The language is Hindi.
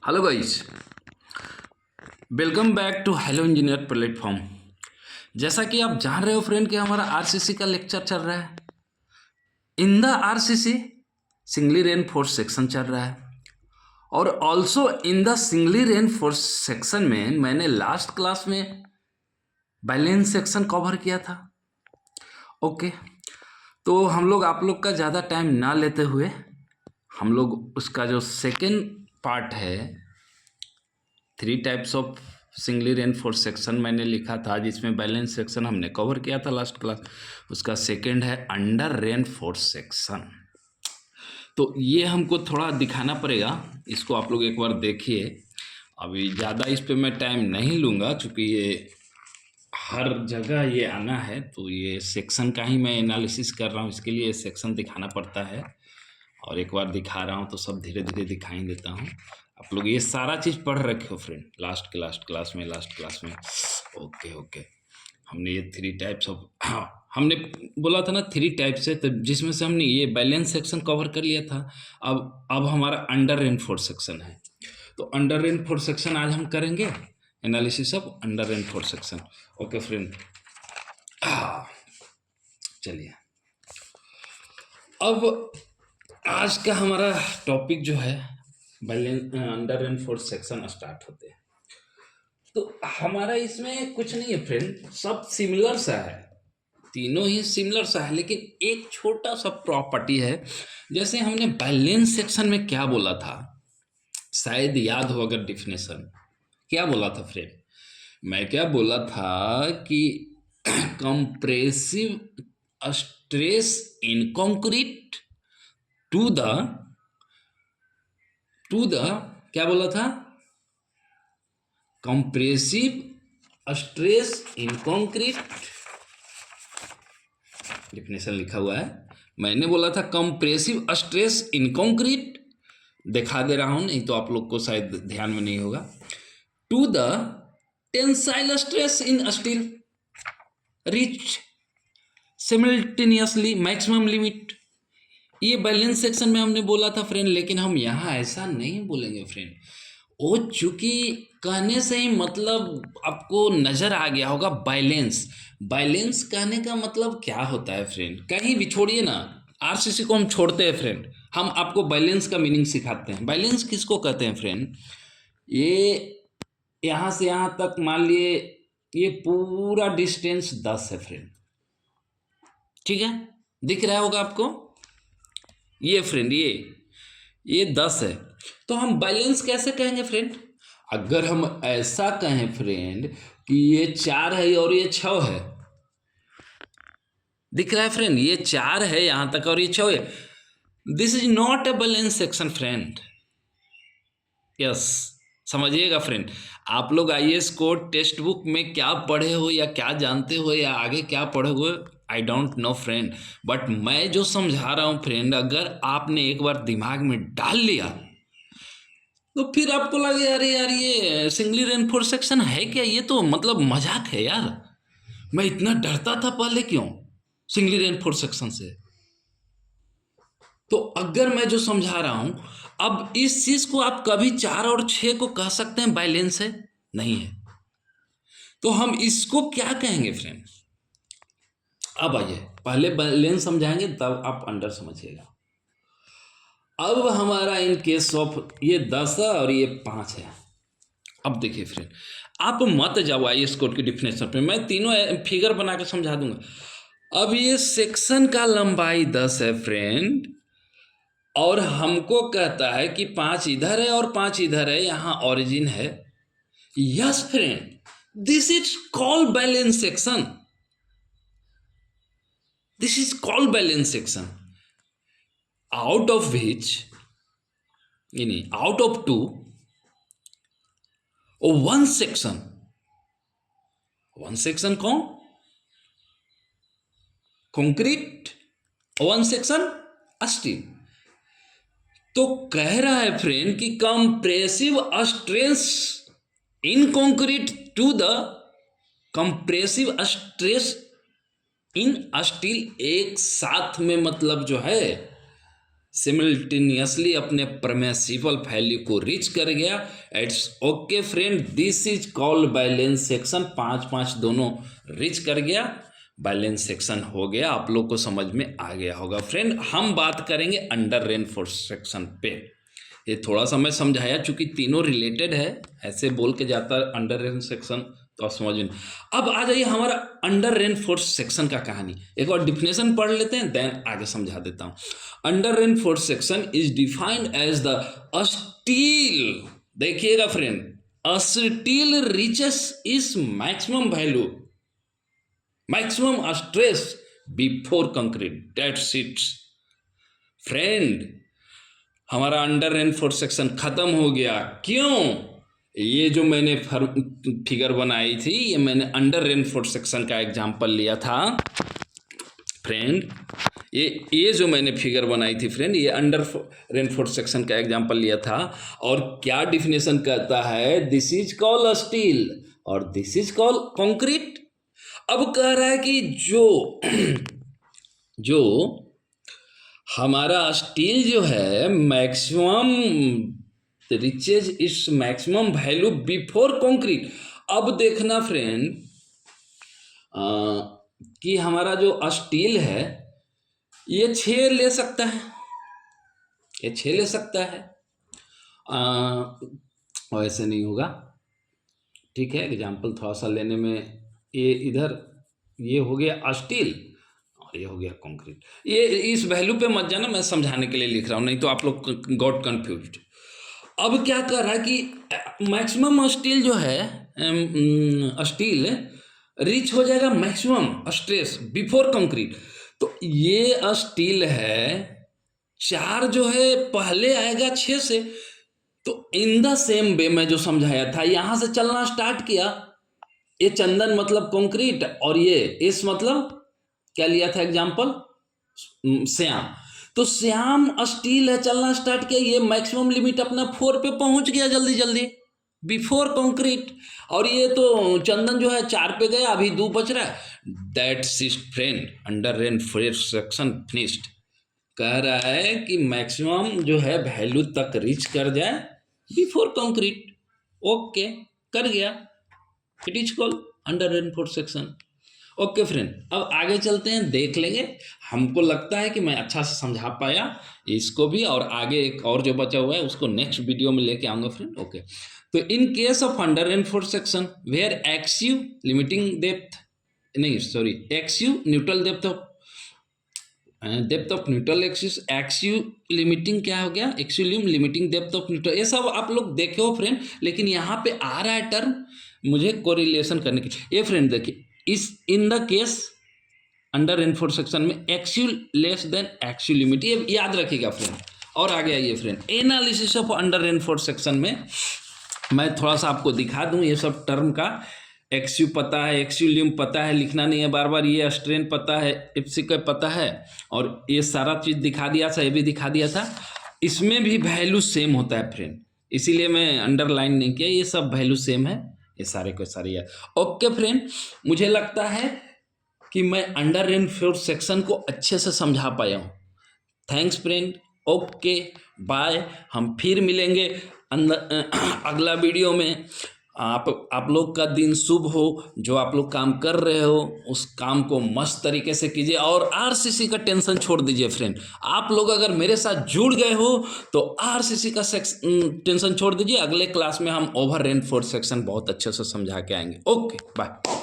Hello guys, welcome back to hello engineer platform. जैसा कि आप जान रहे हो फ्रेंड कि हमारा आरसीसी का लेक्चर चल रहा है। In the RCC singly reinforce section चल रहा है और also in the singly reinforce section में मैंने लास्ट क्लास में बैलेंस सेक्शन कवर किया था। ओके, तो हम लोग आप लोग का ज़्यादा टाइम ना लेते हुए हम लोग उसका जो सेकेंड पार्ट है, 3 types of singly reinforce section मैंने लिखा था, जिसमें बैलेंस सेक्शन हमने कवर किया था लास्ट क्लास। उसका सेकेंड है अंडर रेनफोर्स सेक्शन। तो ये हमको थोड़ा दिखाना पड़ेगा, इसको आप लोग एक बार देखिए। अभी ज़्यादा इस पे मैं टाइम नहीं लूँगा, क्योंकि ये हर जगह ये आना है, तो ये सेक्शन का ही मैं एनालिसिस कर रहा हूँ, इसके लिए सेक्शन दिखाना पड़ता है। और एक बार दिखा रहा हूँ तो सब धीरे धीरे दिखाई देता हूँ। आप लोग ये सारा चीज़ पढ़ रखे हो फ्रेंड लास्ट क्लास में। ओके ओके, हमने ये 3 टाइप्स ऑफ हमने बोला था ना 3 टाइप से, तो जिसमें से हमने ये बैलेंस सेक्शन कवर कर लिया था। अब हमारा अंडर रेनफोर्स सेक्शन है। तो अंडर रेनफोर्स सेक्शन आज हम करेंगे, analysis of under reinforced section. Okay friend, चलिए अब आज का हमारा टॉपिक जो है अंडर रेनफोर्स सेक्शन स्टार्ट होते हैं। तो हमारा इसमें कुछ नहीं है फ्रेंड, सब सिमिलर सा है, तीनों ही सिमिलर सा है, लेकिन एक छोटा सा प्रॉपर्टी है। जैसे हमने बैलेंस सेक्शन में क्या बोला था, शायद याद हो अगर डिफिनेशन, क्या बोला था फ्रेंड? मैं क्या बोला था कि compressive stress in concrete to the क्या बोला था? Compressive stress in concrete, definition लिखा हुआ है। मैंने बोला था कंप्रेसिव स्ट्रेस इन कंक्रीट, दिखा दे रहा हूं, नहीं तो आप लोग को शायद ध्यान में नहीं होगा। To the tensile stress in steel reach simultaneously maximum limit. ये बैलेंस सेक्शन में हमने बोला था फ्रेंड, लेकिन हम यहाँ ऐसा नहीं बोलेंगे फ्रेंड। वो चूंकि कहने से ही मतलब आपको नजर आ गया होगा बैलेंस। बैलेंस कहने का मतलब क्या होता है फ्रेंड? कहीं भी छोड़िए ना, आरसीसी को हम छोड़ते हैं फ्रेंड, हम आपको बैलेंस का मीनिंग सिखाते हैं। बैलेंस किसको कहते हैं फ्रेंड? ये यहाँ से यहाँ तक मान लिए ये पूरा डिस्टेंस 10 है फ्रेंड, ठीक है, दिख रहा होगा आपको ये फ्रेंड, ये 10 है। तो हम बैलेंस कैसे कहेंगे फ्रेंड? अगर हम ऐसा कहें फ्रेंड कि ये 4 है और ये 6 है, दिख रहा है फ्रेंड, ये 4 है यहां तक और ये 6 है, this is not a balance section friend. Yes, समझिएगा फ्रेंड, आप लोग आईएएस कोड टेक्स्ट बुक में क्या पढ़े हो या क्या जानते हो या आगे क्या पढ़ोगे, I don't know friend, but मैं जो समझा रहा हूँ फ्रेंड, अगर आपने एक बार दिमाग में डाल लिया तो फिर आपको लगे अरे यार ये सिंगली रेनफोर्स सेक्शन है क्या, ये तो मतलब मजाक है यार, मैं इतना डरता था पहले क्यों सिंगली रेनफोर्स सेक्शन से। तो अगर मैं जो समझा रहा हूं, अब इस चीज को आप कभी 4 और 6 को कह सकते हैं बैलेंस है? नहीं है। तो हम इसको क्या कहेंगे फ्रेंड? अब आइए पहले बैलेंस समझाएंगे, तब आप अंडर समझिएगा। अब हमारा इन केस ऑफ ये 10 है और ये 5 है। अब देखिए फ्रेंड, आप मत जाओ आईएएस कोड की डिफिनेशन पे, मैं तीनों फिगर बना के समझा दूंगा। अब ये सेक्शन का लंबाई 10 है फ्रेंड, और हमको कहता है कि 5 इधर है और 5 इधर है, यहां ओरिजिन है। Yes friend, this is called balance section, this is called balance section, out of which यानी आउट ऑफ 2 वन सेक्शन कौन? Concrete, one section steel. तो कह रहा है फ्रेंड कि compressive stress in concrete to the compressive stress in steel, एक साथ में मतलब जो है सिमिल्टेनियसली अपने परमिसिबल वैल्यू को रीच कर गया। It's okay friend, this is called balance section. 5-5 दोनों रीच कर गया, बैलेंस सेक्शन हो गया। आप लोग को समझ में आ गया होगा फ्रेंड। हम बात करेंगे अंडर रेनफोर्स सेक्शन पे। ये थोड़ा सा मैं समझाया, चूंकि तीनों रिलेटेड है, ऐसे बोल के जाता है अंडर रेन सेक्शन तो आप समझ में। अब आ जाइए हमारा अंडर रेनफोर्स सेक्शन का कहानी। एक और डिफिनेशन पढ़ लेते हैं, देन आगे समझा देता हूँ। Under reinforced section is defined as the steel, देखिएगा friend, steel reaches is maximum value, maximum stress before concrete, that's it friend. हमारा अंडर रेनफोर्स सेक्शन खत्म हो गया। क्यों? ये जो मैंने फिगर बनाई थी, ये मैंने अंडर रेनफोर्स सेक्शन का एग्जांपल लिया था फ्रेंड। ये जो मैंने फिगर बनाई थी फ्रेंड, ये अंडर रेनफोर्स सेक्शन का एग्जांपल लिया था। और क्या डिफिनेशन कहता है? दिस इज कॉल्ड स्टील और दिस इज कॉल्ड कंक्रीट। अब कह रहा है कि जो हमारा स्टील जो है मैक्सिमम रिचेज इस मैक्सिमम वैल्यू बिफोर कंक्रीट। अब देखना फ्रेंड कि हमारा जो स्टील है ये 6 ले सकता है, ये 6 ले सकता है। ऐसे नहीं होगा, ठीक है। एग्जाम्पल थोड़ा सा लेने में, ये इधर ये हो गया स्टील और ये हो गया कंक्रीट। ये इस वैल्यू पे मत जाना, मैं समझाने के लिए लिख रहा हूँ, नहीं तो आप लोग गॉट कंफ्यूज्ड। अब क्या कर रहा है कि मैक्सिमम स्टील जो है, स्टील रीच हो जाएगा मैक्सिमम स्ट्रेस बिफोर कंक्रीट। तो ये स्टील है 4 जो है पहले आएगा 6 से। तो इन द सेम वे मैं जो समझाया था, यहां से चलना स्टार्ट किया। ये चंदन मतलब कंक्रीट और ये इस मतलब क्या लिया था एग्जांपल? श्याम। तो श्याम स्टील है, चलना स्टार्ट किया, ये मैक्सिमम लिमिट अपना 4 पे पहुंच गया जल्दी जल्दी बिफोर कंक्रीट। और ये तो चंदन जो है 4 पे गया, अभी 2 बच रहा है। That's it friend, under reinforced section finished. कह रहा है कि मैक्सिमम जो है वैल्यू तक रीच कर जाए बिफोर कंक्रीट। ओके, कर गया, it is called under reinforced section. Okay friend, अब आगे चलते हैं, देख लेंगे। हमको लगता है कि मैं अच्छा से समझा पाया इसको भी, और आगे एक और जो बचा हुआ है उसको नेक्स्ट वीडियो में लेके आऊँगा फ्रेंड। ओके, तो in case of under reinforced section where XU limiting depth, नहीं sorry, XU neutral depth of neutral axis, XU limiting क्या हो गया, एक्सयूलियम लिमिटिंग डेप्थ ऑफ न्यूट्रल, ये सब आप लोग देखे हो फ्रेंड। लेकिन यहाँ पे आ रहा है टर्म मुझे कोरिलेशन करने की। ये फ्रेंड देखिए, इस in the case under reinforced section में एक्सयू लेस देन एक्सयू लिमिट, ये याद रखिएगा फ्रेंड। और आगे आइए friend, analysis of under reinforced section में मैं थोड़ा सा आपको दिखा दूं ये सब टर्म का। एक्सयू पता है, एक्सयूलियम पता है, लिखना नहीं है बार बार, ये स्ट्रेन पता है, एप्सिका पता है, और ये सारा चीज़ दिखा दिया था, ये भी दिखा दिया था। इसमें भी वैल्यू सेम होता है फ्रेंड, इसीलिए मैं अंडरलाइन नहीं किया, ये सब वैल्यू सेम है, ये सारे को सारे यार। ओके फ्रेंड, मुझे लगता है कि मैं अंडर रेनफोर्स सेक्शन को अच्छे से समझा पाया हूँ। Thanks friend, okay bye. हम फिर मिलेंगे अगला वीडियो में। आप लोग का दिन शुभ हो, जो आप लोग काम कर रहे हो उस काम को मस्त तरीके से कीजिए, और आरसीसी का टेंशन छोड़ दीजिए फ्रेंड। आप लोग अगर मेरे साथ जुड़ गए हो तो आरसीसी का टेंशन छोड़ दीजिए। अगले क्लास में हम ओवर रेनफोर्स सेक्शन बहुत अच्छे से समझा के आएंगे। Okay bye.